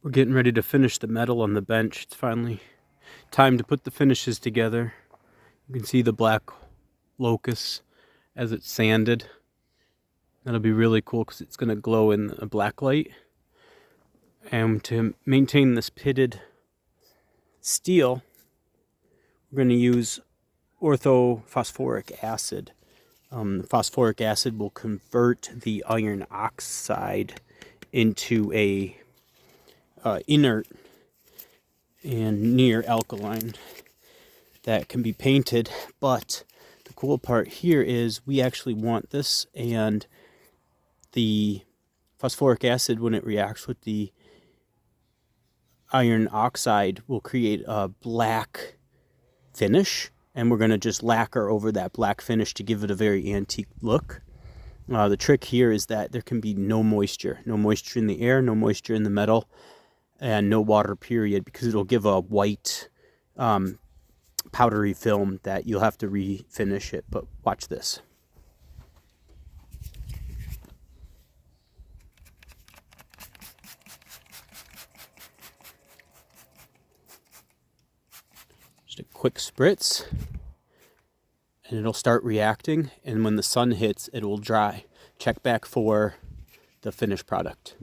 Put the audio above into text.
We're getting ready to finish the metal on the bench. It's finally time to put the finishes together. You can see the black locust as it's sanded. That'll be really cool because it's going to glow in a black light. And to maintain this pitted steel, we're going to use phosphoric acid. Phosphoric acid will convert the iron oxide into a inert and near alkaline that can be painted. But the cool part here is we actually want this, and the phosphoric acid, when it reacts with the iron oxide, will create a black finish, and we're going to just lacquer over that black finish to give it a very antique look. The trick here is that there can be no moisture in the air, no moisture in the metal, and no water period, because it'll give a white powdery film that you'll have to refinish it. But watch this. Just a quick spritz, and it'll start reacting, and when the sun hits, it will dry. Check back for the finished product.